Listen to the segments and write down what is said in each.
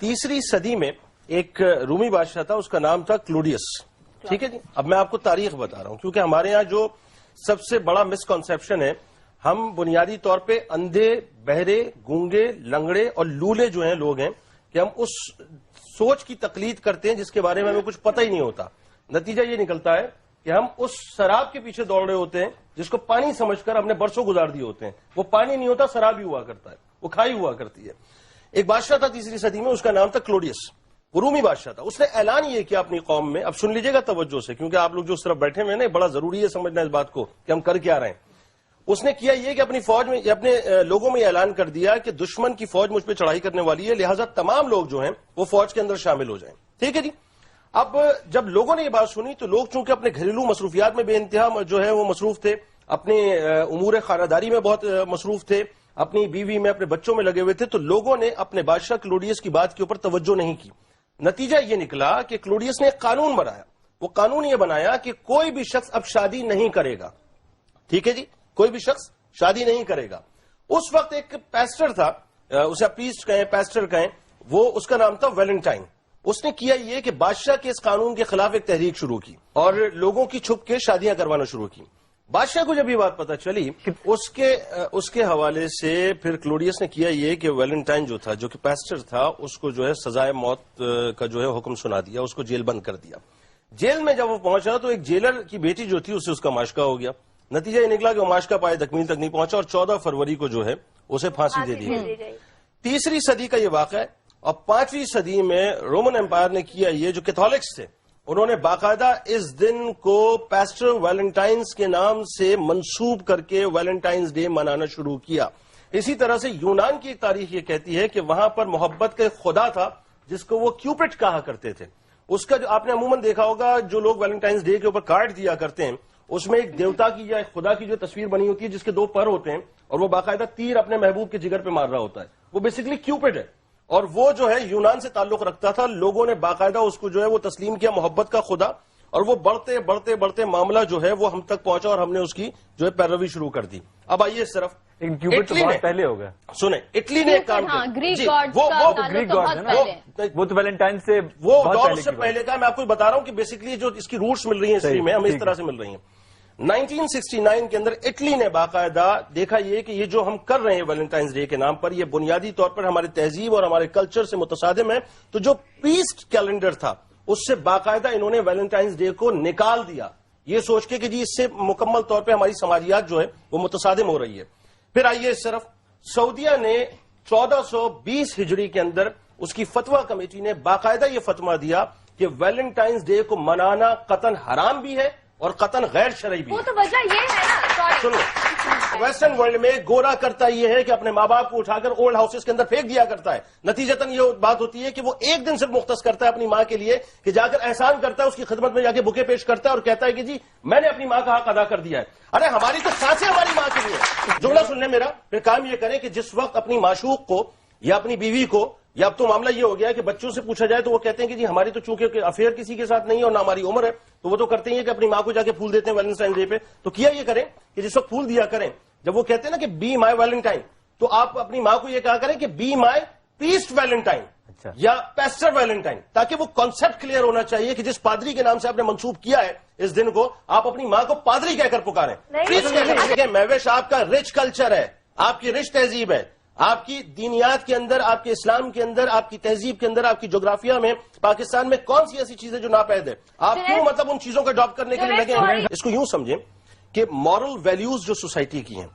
تیسری صدی میں ایک رومی بادشاہ تھا، اس کا نام تھا کلوڈیس. ٹھیک ہے جی. اب میں آپ کو تاریخ بتا رہا ہوں کیونکہ ہمارے یہاں جو سب سے بڑا مسکنسیپشن ہے، ہم بنیادی طور پہ اندھے، بہرے، گونگے، لنگڑے اور لولے جو ہیں لوگ ہیں کہ ہم اس سوچ کی تقلید کرتے ہیں جس کے بارے میں ہمیں کچھ پتہ ہی نہیں ہوتا. نتیجہ یہ نکلتا ہے کہ ہم اس شراب کے پیچھے دوڑ رہے ہوتے ہیں جس کو پانی سمجھ کر ہم نے برسوں گزار دیے ہوتے ہیں. وہ پانی نہیں ہوتا، شراب ہی ہوا کرتا ہے، وہ کھائی ہوا کرتی ہے. ایک بادشاہ تھا تیسری صدی میں، اس کا نام تھا کلوڈیس. وہ رومی بادشاہ تھا. اس نے اعلان یہ کیا اپنی قوم میں، اب سن لیجیے گا توجہ سے کیونکہ آپ لوگ جو اس طرف بیٹھے ہوئے ہیں بڑا ضروری ہے سمجھنا اس بات کو کہ ہم کر کیا رہے ہیں. اس نے کیا یہ کہ اپنی فوج میں، اپنے لوگوں میں اعلان کر دیا کہ دشمن کی فوج مجھ پہ چڑھائی کرنے والی ہے، لہٰذا تمام لوگ جو ہیں وہ فوج کے اندر شامل ہو جائیں. ٹھیک ہے جی. اب جب لوگوں نے یہ بات سنی تو لوگ چونکہ اپنے گھریلو مصروفیات میں بے انتہا جو ہے وہ مصروف تھے، اپنے امور خانہ میں بہت مصروف تھے، اپنی بیوی میں، اپنے بچوں میں لگے ہوئے تھے، تو لوگوں نے اپنے بادشاہ کلوڈیس کی بات کے اوپر توجہ نہیں کی. نتیجہ یہ نکلا کہ کلوڈیس نے ایک قانون بنایا. وہ قانون یہ بنایا کہ کوئی بھی شخص اب شادی نہیں کرے گا. ٹھیک ہے جی. کوئی بھی شخص شادی نہیں کرے گا. اس وقت ایک پیسٹر تھا، اسے پریسٹ کہیں، پیسٹر کہیں، وہ اس کا نام تھا ویلنٹائن. اس نے کیا یہ کہ بادشاہ کے اس قانون کے خلاف ایک تحریک شروع کی اور لوگوں کی چھپ کے شادیاں کروانا شروع کی. بادشاہ کو جب یہ بات پتا چلی اس کے حوالے سے پھر کلوڈیس نے کیا یہ کہ ویلنٹائن جو تھا، جو کہ پیسٹر تھا، اس کو جو ہے سزائے موت کا جو ہے حکم سنا دیا، اس کو جیل بند کر دیا. جیل میں جب وہ پہنچا تو ایک جیلر کی بیٹی جو تھی اس کا ماشکا ہو گیا. نتیجہ یہ نکلا کہ وہ ماشکا پائے تکمیل تک نہیں پہنچا اور 14 فروری کو جو ہے اسے پھانسی دے دی. تیسری صدی کا یہ واقعہ ہے. اور 5ویں صدی میں رومن امپائر نے کیا یہ، جو کیتھولکس تھے انہوں نے باقاعدہ اس دن کو پیسٹر ویلنٹائنز کے نام سے منسوب کر کے ویلنٹائنز ڈے منانا شروع کیا. اسی طرح سے یونان کی ایک تاریخ یہ کہتی ہے کہ وہاں پر محبت کا خدا تھا جس کو وہ کیوپٹ کہا کرتے تھے. اس کا جو آپ نے عموماً دیکھا ہوگا، جو لوگ ویلنٹائنز ڈے کے اوپر کارڈ دیا کرتے ہیں اس میں ایک دیوتا کی یا ایک خدا کی جو تصویر بنی ہوتی ہے جس کے 2 پر ہوتے ہیں اور وہ باقاعدہ تیر اپنے محبوب کے جگر پہ مار رہا ہوتا ہے. وہ بیسیکلی کیوپٹ ہے اور وہ جو ہے یونان سے تعلق رکھتا تھا. لوگوں نے باقاعدہ اس کو جو ہے وہ تسلیم کیا محبت کا خدا، اور وہ بڑھتے بڑھتے بڑھتے معاملہ جو ہے وہ ہم تک پہنچا اور ہم نے اس کی جو ہے پیروی شروع کر دی. اب آئیے اس طرف اٹلی نے پہلے ہو گیا. سنیں، اٹلی نے ایک کام کیا، وہ تو ویلنٹائن سے وہ دور سے پہلے کا. میں آپ کو بتا رہا ہوں کہ بیسیکلی جو اس کی روٹس مل رہی ہیں ہسٹری میں ہمیں اس طرح سے مل رہی ہیں. 1969 کے اندر اٹلی نے باقاعدہ دیکھا یہ کہ یہ جو ہم کر رہے ہیں ویلنٹائنز ڈے کے نام پر، یہ بنیادی طور پر ہمارے تہذیب اور ہمارے کلچر سے متصادم ہے. تو جو پیسٹ کیلنڈر تھا اس سے باقاعدہ انہوں نے ویلنٹائنز ڈے کو نکال دیا، یہ سوچ کے کہ جی اس سے مکمل طور پہ ہماری سماجیات جو ہے وہ متصادم ہو رہی ہے. پھر آئیے اس طرف، سعودیہ نے 1420 ہجری کے اندر اس کی فتویٰ کمیٹی نے باقاعدہ یہ فتویٰ دیا کہ ویلنٹائنز ڈے کو منانا قطعاً حرام بھی ہے اور قطعاً غیر شرعی بھی. وہ تو وجہ یہ ہے نا، سنو، ویسٹرن ورلڈ میں گورا کرتا یہ ہے کہ اپنے ماں باپ کو اٹھا کر اولڈ ہاؤسز کے اندر پھینک دیا کرتا ہے. نتیجتاً یہ بات ہوتی ہے کہ وہ ایک دن صرف مختص کرتا ہے اپنی ماں کے لیے کہ جا کر احسان کرتا ہے، اس کی خدمت میں جا کے بکے پیش کرتا ہے اور کہتا ہے کہ جی میں نے اپنی ماں کا حق ادا کر دیا ہے. ارے ہماری تو سانسیں ہماری ماں کے لیے. جملہ سننے میرا. پھر کام یہ کریں کہ جس وقت اپنی معشوق کو یا اپنی بیوی کو، یا اب تو معاملہ یہ ہو گیا کہ بچوں سے پوچھا جائے تو وہ کہتے ہیں کہ جی ہماری تو چونکہ افیئر کسی کے ساتھ نہیں ہے اور نہ ہماری عمر ہے، تو وہ تو کرتے ہیں کہ اپنی ماں کو جا کے پھول دیتے ہیں ویلنٹائن ڈے پہ. تو کیا یہ کریں کہ جس وقت پھول دیا کریں، جب وہ کہتے ہیں نا کہ بی مائی ویلنٹائن، تو آپ اپنی ماں کو یہ کہا کریں کہ بی مائی پیسٹ ویلنٹائن یا پیسٹر ویلنٹائن، تاکہ وہ کانسیپٹ کلیئر ہونا چاہیے کہ جس پادری کے نام سے آپ نے منسوب کیا ہے اس دن کو، آپ اپنی ماں کو پادری کہہ کر پکاریں. مہوش آپ کا رچ کلچر ہے، آپ کی رچ تہذیب ہے، آپ کی دینیات کے اندر، آپ کے اسلام کے اندر، آپ کی تہذیب کے اندر، آپ کی جغرافیہ میں پاکستان میں کون سی ایسی چیزیں جو ناپید ہے؟ آپ کیوں مطلب ان چیزوں کا اڈاپٹ کرنے کے لیے لگے ہیں؟ اس کو یوں سمجھیں کہ مورل ویلیوز جو سوسائٹی کی ہیں،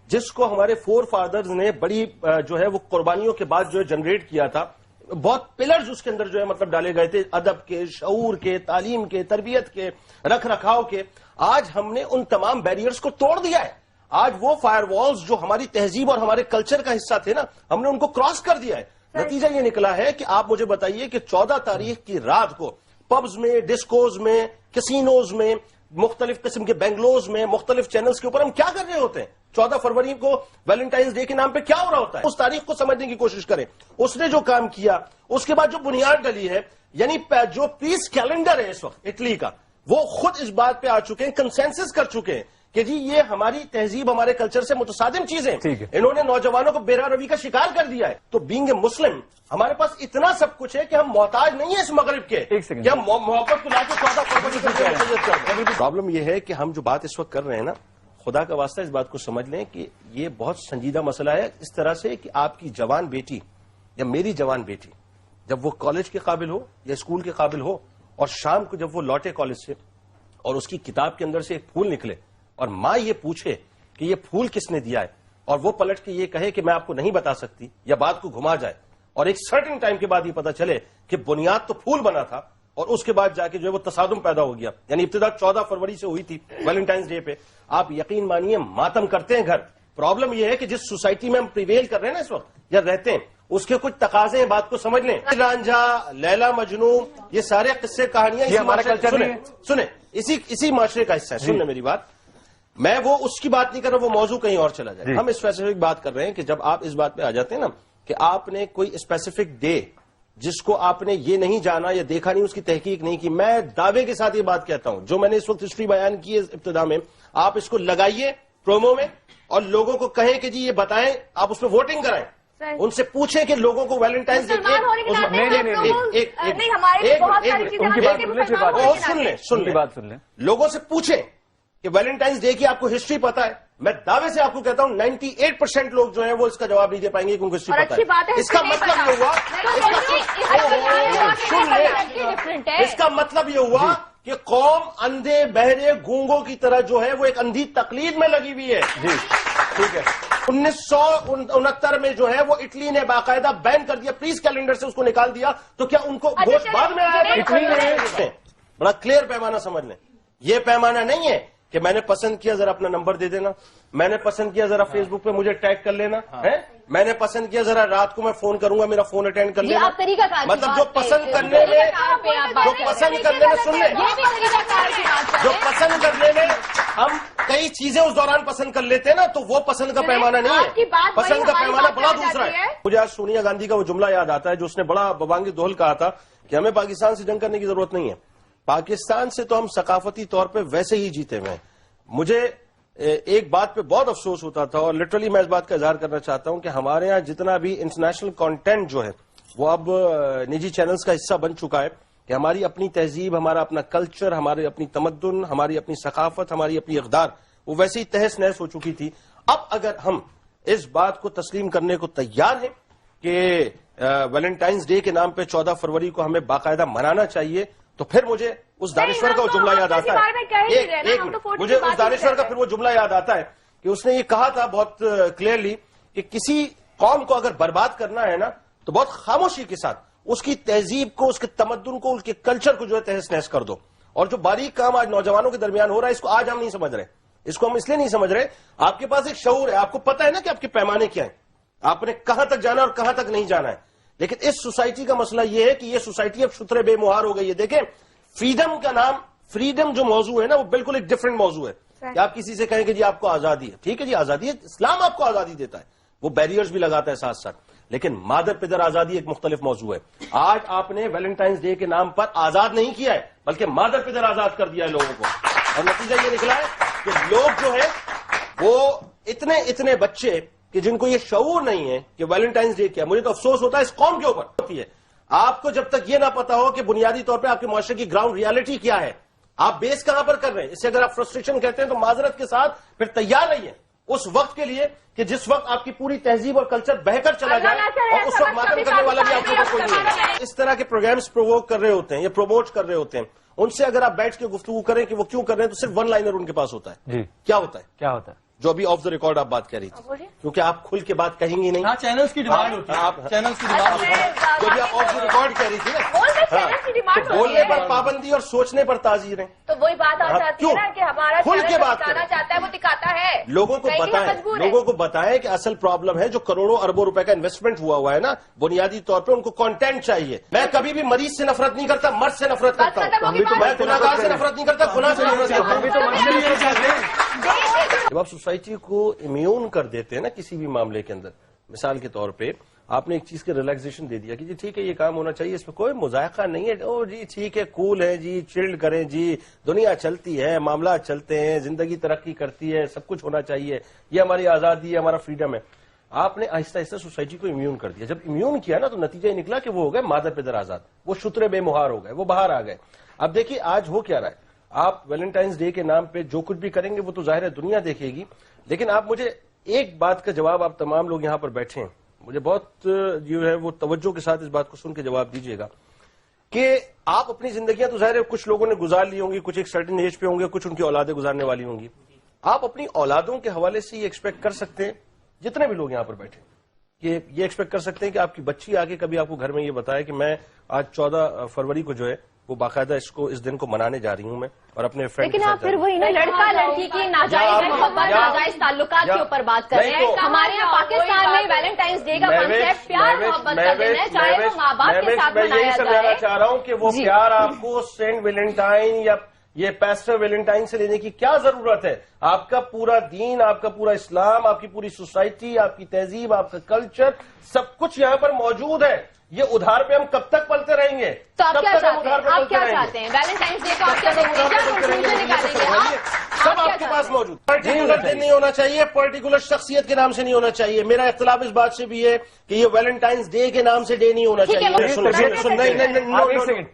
جس کو ہمارے فور فادرز نے بڑی جو ہے وہ قربانیوں کے بعد جو ہے جنریٹ کیا تھا، بہت پلرز اس کے اندر جو ہے مطلب ڈالے گئے تھے، ادب کے، شعور کے، تعلیم کے، تربیت کے، رکھ رکھاؤ کے. آج ہم نے ان تمام بیریئرز کو توڑ دیا ہے. آج وہ فائر والز جو ہماری تہذیب اور ہمارے کلچر کا حصہ تھے نا، ہم نے ان کو کراس کر دیا ہے. نتیجہ یہ نکلا ہے کہ آپ مجھے بتائیے کہ 14 تاریخ کی رات کو پبز میں، ڈسکوز میں، کسینوز میں، مختلف قسم کے بینگلوز میں، مختلف چینلز کے اوپر ہم کیا کر رہے ہوتے ہیں؟ 14 فروری کو ویلنٹائنز ڈے کے نام پہ کیا ہو رہا ہوتا ہے؟ اس تاریخ کو سمجھنے کی کوشش کریں. اس نے جو کام کیا، اس کے بعد جو بنیاد ڈلی ہے، یعنی جو پیس کیلنڈر ہے اس وقت اٹلی کا، وہ خود اس بات پہ آ چکے ہیں، کنسنسس کر چکے ہیں کہ جی یہ ہماری تہذیب ہمارے کلچر سے متصادم چیزیں، انہوں نے نوجوانوں کو بے راہ روی کا شکار کر دیا ہے. تو بینگ اے مسلم ہمارے پاس اتنا سب کچھ ہے کہ ہم محتاج نہیں ہیں اس مغرب کے کہ ہم محبت کو لا کے 14 فروری. پرابلم یہ ہے کہ ہم جو بات اس وقت کر رہے ہیں نا، خدا کا واسطہ اس بات کو سمجھ لیں کہ یہ بہت سنجیدہ مسئلہ ہے، اس طرح سے کہ آپ کی جوان بیٹی یا میری جوان بیٹی جب وہ کالج کے قابل ہو یا اسکول کے قابل ہو، اور شام کو جب وہ لوٹے کالج سے اور اس کی کتاب کے اندر سے ایک پھول نکلے اور ماں یہ پوچھے کہ یہ پھول کس نے دیا ہے، اور وہ پلٹ کے یہ کہے کہ میں آپ کو نہیں بتا سکتی، یا بات کو گھما جائے، اور ایک سرٹن ٹائم کے بعد یہ پتا چلے کہ بنیاد تو پھول بنا تھا، اور اس کے بعد جا کے جو ہے وہ تصادم پیدا ہو گیا. یعنی ابتدا 14 فروری سے ہوئی تھی ویلنٹائنس ڈے پہ. آپ یقین مانیے ماتم کرتے ہیں گھر. پرابلم یہ ہے کہ جس سوسائٹی میں ہم پریویل کر رہے ہیں نا اس وقت یا رہتے ہیں، اس کے کچھ تقاضے ہیں، بات کو سمجھ لیں. رانجھا، لیلا مجنو، یہ سارے قصے کہانیاں سنیں اسی معاشرے کا حصہ ہے. سن لیں میری بات، میں وہ اس کی بات نہیں کر رہا، وہ موضوع کہیں اور چلا جائے. ہم اسپیسیفک بات کر رہے ہیں کہ جب آپ اس بات پہ آ جاتے ہیں نا کہ آپ نے کوئی اسپیسیفک ڈے جس کو آپ نے یہ نہیں جانا یا دیکھا نہیں، اس کی تحقیق نہیں کی، میں دعوے کے ساتھ یہ بات کہتا ہوں، جو میں نے اس وقت ہسٹری بیان کی ہے ابتدا میں، آپ اس کو لگائیے پرومو میں اور لوگوں کو کہیں کہ جی یہ بتائیں، آپ اس پہ ووٹنگ کرائیں، ان سے پوچھیں کہ لوگوں کو ویلنٹائنس ڈے سن لیں، لوگوں سے پوچھیں کہ ویلنٹائنس ڈے کی آپ کو ہسٹری پتا ہے. میں دعوے سے آپ کو کہتا ہوں 98% لوگ جو ہیں وہ اس کا جواب نہیں دے پائیں گے کہ ان کو ہسٹری پتا ہے. اس کا مطلب یہ ہوا کہ قوم اندھے بہرے گونگوں کی طرح جو ہے وہ ایک اندھی تقلید میں لگی ہوئی ہے. جی ٹھیک ہے. 1969 میں جو ہے وہ اٹلی نے باقاعدہ بین کر دیا، پلیز کیلنڈر سے اس کو نکال دیا. تو کیا ان کو ووٹ بعد میں آیا؟ بڑا کلیئر پیمانہ سمجھ لیں. یہ پیمانہ نہیں ہے کہ میں نے پسند کیا ذرا اپنا نمبر دے دینا، میں نے پسند کیا ذرا فیس بک پہ مجھے ٹیگ کر لینا ہے، میں نے پسند کیا ذرا رات کو میں فون کروں گا میرا فون اٹینڈ کر لینا. مطلب جو پسند کرنے میں سن لیں، جو پسند کرنے میں ہم کئی چیزیں اس دوران پسند کر لیتے ہیں نا، تو وہ پسند کا پیمانہ نہیں ہے. پسند کا پیمانہ بڑا دوسرا ہے. مجھے آج سونیا گاندھی کا وہ جملہ یاد آتا ہے جو اس نے بڑا ببانگی دہل کہا تھا کہ ہمیں پاکستان سے جنگ کرنے کی ضرورت نہیں ہے، پاکستان سے تو ہم ثقافتی طور پہ ویسے ہی جیتے ہوئے ہیں. مجھے ایک بات پہ بہت افسوس ہوتا تھا، اور لٹرلی میں اس بات کا اظہار کرنا چاہتا ہوں کہ ہمارے ہاں جتنا بھی انٹرنیشنل کانٹینٹ جو ہے وہ اب نجی چینلز کا حصہ بن چکا ہے کہ ہماری اپنی تہذیب، ہمارا اپنا کلچر، ہماری اپنی تمدن، ہماری اپنی ثقافت، ہماری اپنی اقدار وہ ویسے ہی تہس نہس ہو چکی تھی. اب اگر ہم اس بات کو تسلیم کرنے کو تیار ہیں کہ ویلنٹائنس ڈے کے نام پہ 14 فروری کو ہمیں باقاعدہ منانا چاہیے، تو پھر مجھے اس دانشور کا وہ جملہ یاد آتا ہے. مجھے اس دانشور کا پھر وہ جملہ یاد آتا ہے کہ اس نے یہ کہا تھا بہت کلیئرلی کہ کسی قوم کو اگر برباد کرنا ہے نا تو بہت خاموشی کے ساتھ اس کی تہذیب کو، اس کے تمدن کو، اس کے کلچر کو جو ہے تہس نہس کر دو. اور جو باریک کام آج نوجوانوں کے درمیان ہو رہا ہے، اس کو آج ہم نہیں سمجھ رہے. اس کو ہم اس لیے نہیں سمجھ رہے، آپ کے پاس ایک شعور ہے، آپ کو پتا ہے نا کہ آپ کے پیمانے کیا ہیں، آپ نے کہاں تک جانا اور کہاں تک نہیں جانا ہے. لیکن اس سوسائٹی کا مسئلہ یہ ہے کہ یہ سوسائٹی اب شترے بے مہار ہو گئی ہے. دیکھیں فریڈم کا نام، فریڈم جو موضوع ہے نا وہ بالکل ایک ڈفرنٹ موضوع ہے. کہ آپ کسی سے کہیں کہ جی آپ کو آزادی ہے، ٹھیک ہے جی آزادی ہے، اسلام آپ کو آزادی دیتا ہے، وہ بیریئرز بھی لگاتا ہے ساتھ ساتھ. لیکن مادر پدر آزادی ایک مختلف موضوع ہے. آج آپ نے ویلنٹائنس ڈے کے نام پر آزاد نہیں کیا ہے بلکہ مادر پدر آزاد کر دیا ہے لوگوں کو. اور نتیجہ یہ نکلا ہے کہ لوگ جو ہے وہ اتنے بچے کہ جن کو یہ شعور نہیں ہے کہ ویلنٹائنس ڈے کیا. مجھے تو افسوس ہوتا ہے اس قوم کے اوپر ہوتی ہے. آپ کو جب تک یہ نہ پتا ہو کہ بنیادی طور پہ آپ کے معاشرے کی گراؤنڈ ریالٹی کیا ہے، آپ بیس کہاں پر کر رہے ہیں، اس سے اگر آپ فرسٹریشن کہتے ہیں تو معذرت کے ساتھ پھر تیار رہیے اس وقت کے لیے کہ جس وقت آپ کی پوری تہذیب اور کلچر بہ کر چلا جائے اور اس وقت ماتم کرنے والا بھی آپ کے اوپر کوئی نہیں ہے. اس طرح کے پروگرامز پرووک کر رہے ہوتے ہیں یا پروموٹ کر رہے ہوتے ہیں، ان سے اگر آپ بیٹھ کے گفتگو کریں کہ وہ کیوں کر رہے ہیں تو صرف ون لائنر ان کے پاس ہوتا ہے. کیا ہوتا ہے جو ابھی آف دا ریکارڈ آپ بات کہہ رہی تھی، کیونکہ آپ کھل کے بات کہیں گی نہیں. چینلز کی ڈیمانڈ ہوتی ہے، چینلز کی ڈیمانڈ جو بھی آپ آف دا ریکارڈ کہہ رہی تھی نا، بولنے پر پابندی اور سوچنے پر تعزیر ہیں. تو وہی بات آ جاتی ہے نا کہ ہمارا کھل کے بات دکھانا چاہتا ہے وہ دکھاتا ہے. لوگوں کو بتائیں کہ اصل پرابلم ہے جو کروڑوں اربوں روپے کا انویسٹمنٹ ہوا ہے نا، بنیادی طور پہ ان کو کنٹینٹ چاہیے. میں کبھی بھی مریض سے نفرت نہیں کرتا، مرد سے نفرت کرتا ہوں. میں گناہگار سے نفرت نہیں کرتا، گناہ سے نفرت کرتا ہوں. جب آپ سوسائٹی کو امیون کر دیتے ہیں نا کسی بھی معاملے کے اندر، مثال کے طور پہ آپ نے ایک چیز کے ریلیکسیشن دے دیا کہ جی ٹھیک ہے یہ کام ہونا چاہیے، اس پہ کوئی مذائقہ نہیں ہے، او جی ٹھیک ہے کول ہے جی، چلڈ کریں جی، دنیا چلتی ہے، معاملات چلتے ہیں، زندگی ترقی کرتی ہے، سب کچھ ہونا چاہیے، یہ ہماری آزادی ہے، ہمارا فریڈم ہے. آپ نے آہستہ آہستہ سوسائٹی کو امیون کر دیا. جب امیون کیا نا تو نتیجہ یہ نکلا کہ وہ ہو گئے مادر پدر آزاد، وہ شترے بے مہار ہو گئے، وہ باہر آ گئے. اب دیکھیے آج ہو کیا رہا ہے، آپ ویلنٹائنس ڈے کے نام پہ جو کچھ بھی کریں گے وہ تو ظاہر ہے دنیا دیکھے گی، لیکن آپ مجھے ایک بات کا جواب، آپ تمام لوگ یہاں پر بیٹھے ہیں، مجھے بہت جو ہے وہ توجہ کے ساتھ اس بات کو سن کے جواب دیجیے گا کہ آپ اپنی زندگیاں تو ظاہر ہے کچھ لوگوں نے گزار لی ہوں گی، کچھ ایک سرٹن ایج پہ ہوں گے، کچھ ان کی اولادیں گزارنے والی ہوں گی. آپ اپنی اولادوں کے حوالے سے یہ ایکسپیکٹ کر سکتے ہیں، جتنے بھی لوگ یہاں پر بیٹھے کہ یہ ایکسپیکٹ کر سکتے ہیں کہ آپ کی بچی آگے کبھی آپ کو گھر میں یہ بتائے کہ میں آج 14 فروری کو جو ہے وہ باقاعدہ اس دن کو منانے جا رہی ہوں میں اور اپنے فرینڈ کے ساتھ. لیکن آپ پھر وہی نا لڑکا لڑکی کی ناجائز محبت، ناجائز تعلقات کے اوپر بات کر رہے ہیں. ہمارے یہاں پاکستان میں ویلنٹائنس ڈے کا کانسیپٹ پیار محبت کا دن ہے، چاہے وہ ماں باپ کے ساتھ میں یہی منایا سمجھانا جائے. چاہ رہا ہوں کہ وہ پیار آپ کو سینٹ ویلنٹائن یا یہ پیسٹر ویلنٹائن سے لینے کی کیا ضرورت ہے؟ آپ کا پورا دین، آپ کا پورا اسلام، آپ کی پوری سوسائٹی، آپ کی تہذیب، آپ کا کلچر، سب کچھ یہاں پر موجود ہے. یہ ادھار پہ ہم کب تک پلتے رہیں گے؟ تو آپ کیا چاہتے ہیں؟ آپ کیا چاہتے ہیں ویلنٹائنس ڈے کو آپ کیا دیکھیں گے؟ کیا کنکلوژن نکالیں گے سب آپ کے پاس موجود. پرٹیکولر دن نہیں ہونا چاہیے، پرٹیکولر شخصیت کے نام سے نہیں ہونا چاہیے. میرا اختلاف اس بات سے بھی ہے کہ یہ ویلنٹائنس ڈے کے نام سے ڈے نہیں ہونا چاہیے.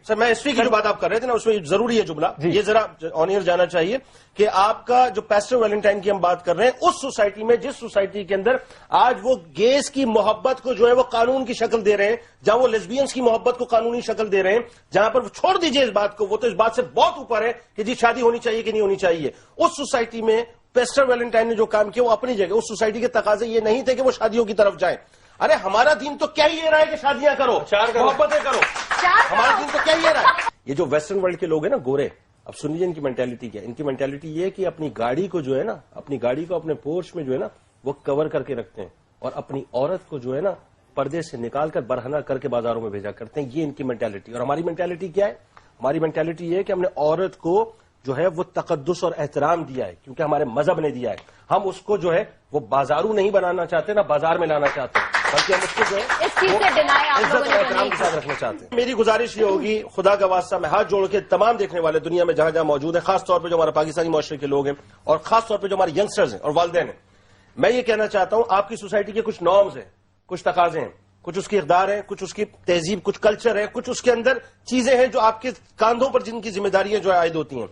سر میں ہسٹری کی جو بات آپ کر رہے تھے نا اس میں ضروری ہے جملہ یہ ذرا آن ایئر جانا چاہیے کہ آپ کا جو پیسٹر ویلنٹائن کی ہم بات کر رہے ہیں اس سوسائٹی میں، جس سوسائٹی کے اندر آج وہ گیز کی محبت کو جو ہے وہ قانون کی شکل دے رہے ہیں، جہاں وہ لیسبینز کی محبت کو قانونی شکل دے رہے ہیں، جہاں پر چھوڑ دیجئے اس بات کو، وہ تو اس بات سے بہت اوپر ہے کہ جی شادی ہونی چاہیے کہ نہیں ہونی چاہیے. اس سوسائٹی میں پیسٹر ویلنٹائن نے جو کام کیا وہ اپنی جگہ، اس سوسائٹی کے تقاضے یہ نہیں تھے کہ وہ شادیوں کی طرف جائیں. ارے ہمارا دین تو کیا یہ رہا ہے کہ شادیاں کرو، محبتیں کرو، ہمارا دین تو کیا یہ رہا ہے. یہ جو ویسٹرن ورلڈ کے لوگ ہیں نا گورے، اب سن لیجیے ان کی مینٹیلٹی کیا ہے. ان کی مینٹیلٹی یہ ہے کہ اپنی گاڑی کو جو ہے نا، اپنی گاڑی کو اپنے پورش میں جو ہے نا وہ کور کر کے رکھتے ہیں اور اپنی عورت کو جو ہے نا پردے سے نکال کر برہنہ کر کے بازاروں میں بھیجا کرتے ہیں. یہ ان کی مینٹیلٹی. اور ہماری مینٹیلٹی کیا ہے؟ ہماری مینٹیلٹی یہ ہے کہ ہم نے عورت کو جو ہے وہ تقدس اور احترام دیا ہے کیونکہ ہمارے مذہب نے دیا ہے. ہم اس کو جو ہے وہ بازارو نہیں بنانا چاہتے، نہ بازار میں لانا چاہتے ہیں، بلکہ ہم اس کو جو ہے عزت اور احترام کے ساتھ رکھنا چاہتے ہیں. میری گزارش یہ ہوگی، خدا کا واسطہ میں ہاتھ جوڑ کے تمام دیکھنے والے دنیا میں جہاں جہاں موجود ہیں، خاص طور پہ جو ہمارے پاکستانی معاشرے کے لوگ ہیں اور خاص طور پہ جو ہمارے ینگسٹرز ہیں اور والدین ہیں، میں یہ کہنا چاہتا ہوں آپ کی سوسائٹی کے کچھ نارمز ہیں، کچھ تقاضے ہیں، کچھ اس کی اقدار ہیں، کچھ اس کی تہذیب، کچھ کلچر ہے، کچھ اس کے اندر چیزیں ہیں جو آپ کے کاندھوں پر جن کی ذمہ داریاں جو عائد ہوتی ہیں.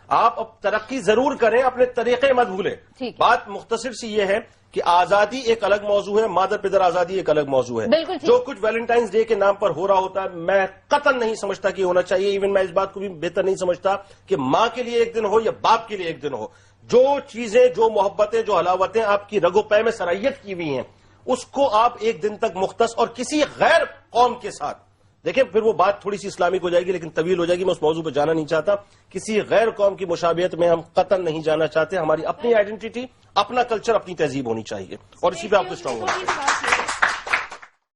آپ اب ترقی ضرور کریں، اپنے طریقے مت بھولیں. بات مختصر سی یہ ہے کہ آزادی ایک الگ موضوع ہے، مادر پدر آزادی ایک الگ موضوع ہے. جو کچھ ویلنٹائنس ڈے کے نام پر ہو رہا ہوتا ہے میں قطعاً نہیں سمجھتا کہ ہونا چاہیے. ایون میں اس بات کو بھی بہتر نہیں سمجھتا کہ ماں کے لیے ایک دن ہو یا باپ کے لیے ایک دن ہو. جو چیزیں، جو محبتیں، جو حلاوتیں آپ کی رگ و پے میں سرائیت کی ہوئی ہیں اس کو آپ ایک دن تک مختص اور کسی غیر قوم کے ساتھ دیکھیں، پھر وہ بات تھوڑی سی اسلامک ہو جائے گی لیکن طویل ہو جائے گی، میں اس موضوع پہ جانا نہیں چاہتا. کسی غیر قوم کی مشابہت میں ہم قطعاً نہیں جانا چاہتے. ہماری اپنی آئیڈینٹی، اپنا کلچر، اپنی تہذیب ہونی چاہیے اور اسی پہ آپ کو اسٹرانگ ہونا چاہیے.